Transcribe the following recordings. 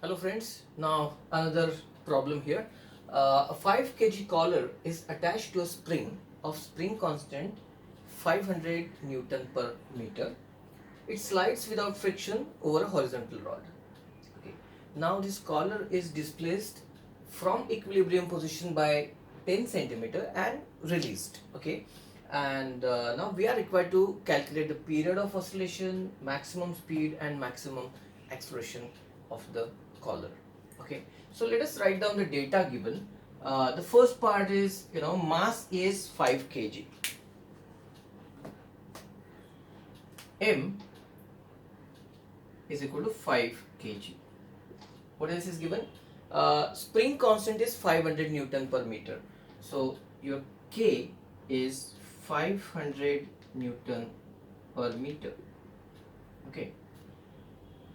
Hello friends, now another problem here. A 5 kg collar is attached to a spring of spring constant 500 Newton per meter. It slides without friction over a horizontal rod. Okay. Now this collar is displaced from equilibrium position by 10 centimeter and released. Okay. And now we are required to calculate the period of oscillation, maximum speed and maximum acceleration of the collar. Okay. So let us write down the data given. The first part is, mass is 5 kg. M is equal to 5 kg. What else is given? Spring constant is 500 Newton per meter. So your K is 500 Newton per meter. Okay.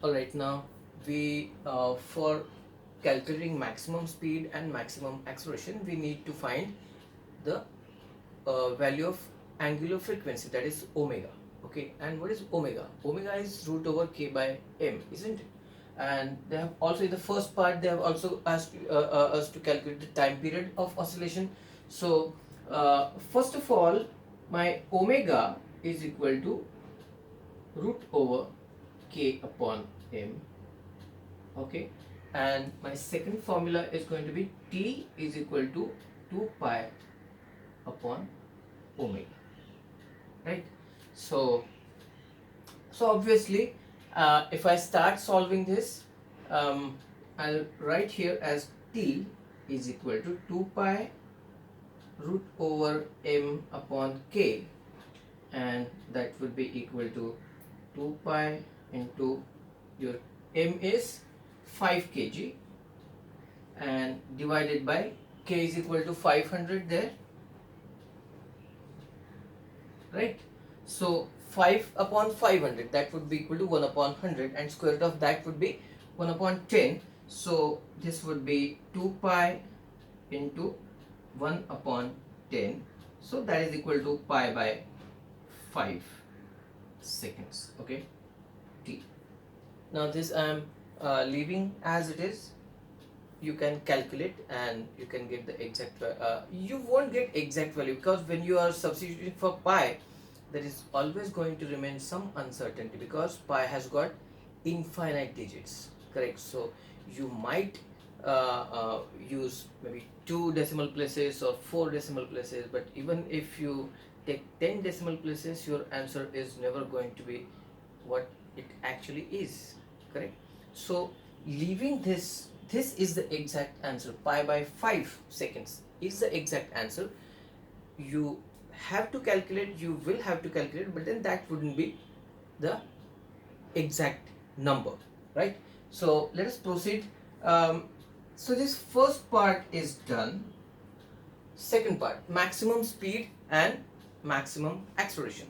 Alright, now we for calculating maximum speed and maximum acceleration, we need to find the value of angular frequency, that is omega. Okay, and what is omega? Omega is root over k by m, isn't it? And they have also, in the first part, they have also asked us to calculate the time period of oscillation. So first of all, my omega is equal to root over k upon m. Okay, and my second formula is going to be t is equal to 2 pi upon omega, right? So obviously, if I start solving this, I'll write here as t is equal to 2 pi root over m upon k, and that would be equal to 2 pi into your m is 5 kg and divided by k is equal to 500 there, right? So 5 upon 500, that would be equal to 1 upon 100, and square root of that would be 1 upon 10. So this would be 2 pi into 1 upon 10. So that is equal to pi by 5 seconds. Okay, t. Now this I am leaving as it is. You can calculate and you can get the exact you won't get exact value, because when you are substituting for pi, there is always going to remain some uncertainty, because pi has got infinite digits, correct? So you might use maybe 2 decimal places or 4 decimal places, but even if you take 10 decimal places, your answer is never going to be what it actually is, correct? So leaving this is the exact answer. Pi by 5 seconds is the exact answer. You have to calculate, you will have to calculate, but then that wouldn't be the exact number, right? So let us proceed. So this first part is done. Second part, maximum speed and maximum acceleration.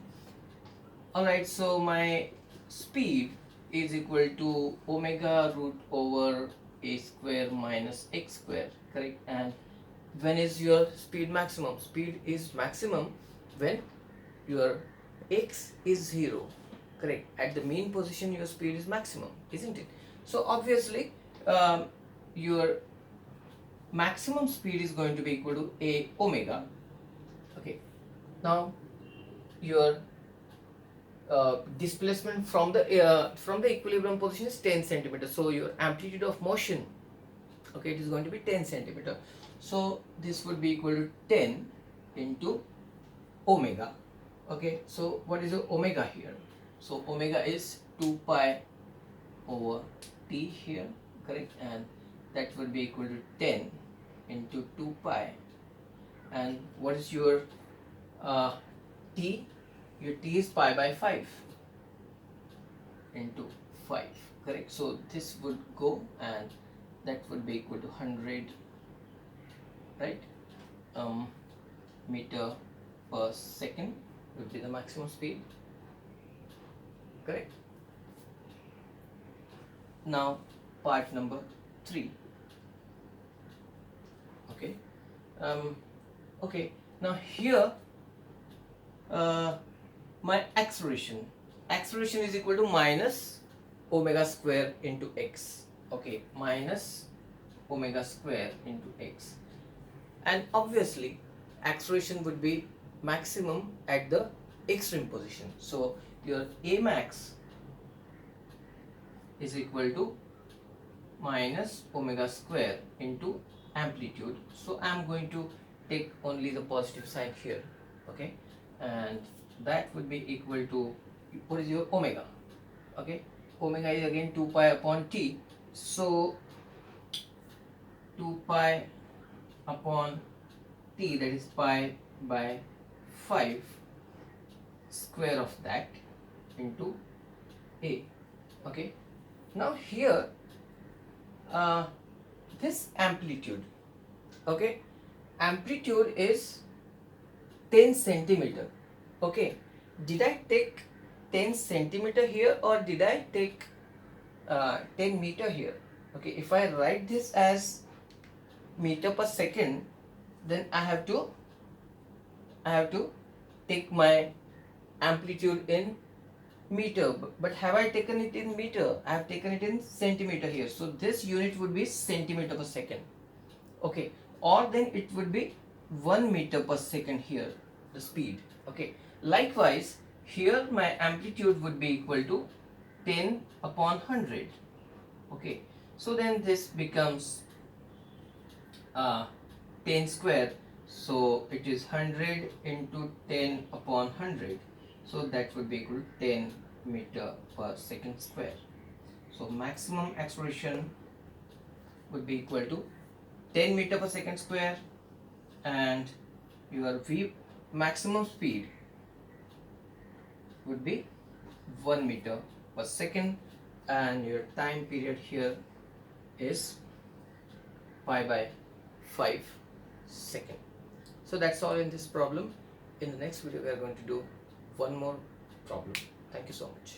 Alright, so my speed is equal to omega root over a square minus x square, correct? And when is your speed maximum? Speed is maximum when your x is 0, correct? At the mean position, your speed is maximum, isn't it? So obviously your maximum speed is going to be equal to a omega. Okay, now your displacement from the equilibrium position is 10 centimeter. So your amplitude of motion, okay, it is going to be 10 centimeter. So this would be equal to 10 into omega. Okay, so what is the omega here? So omega is 2 pi over t here, correct? And that would be equal to 10 into 2 pi. And what is your t? Your t is pi by 5 into 5, correct? So this would go, and that would be equal to 100, right? Meter per second would be the maximum speed, correct? Now part number 3. Okay, okay, now here my acceleration is equal to minus omega square into x. okay, minus omega square into x, and obviously acceleration would be maximum at the extreme position. So your a max is equal to minus omega square into amplitude. So I am going to take only the positive sign here, okay, and that would be equal to, what is your omega? Okay, omega is again 2 pi upon t. So 2 pi upon t, that is pi by 5 square of that into a. Okay, now here this amplitude, okay, amplitude is 10 centimeter. Okay, did I take 10 centimeter here or did I take 10 meter here? Okay, if I write this as meter per second, then I have to take my amplitude in meter, but have I taken it in meter? I have taken it in centimeter here. So this unit would be centimeter per second. Okay, or then it would be 1 meter per second here, the speed. Okay, likewise here my amplitude would be equal to 10 upon 100. Okay, so then this becomes 10 square, so it is 100 into 10 upon 100, so that would be equal to 10 meter per second square. So maximum acceleration would be equal to 10 meter per second square, and your v maximum speed would be 1 meter per second, and your time period here is pi by 5 second. So that's all in this problem. In the next video we are going to do one more problem. Thank you so much.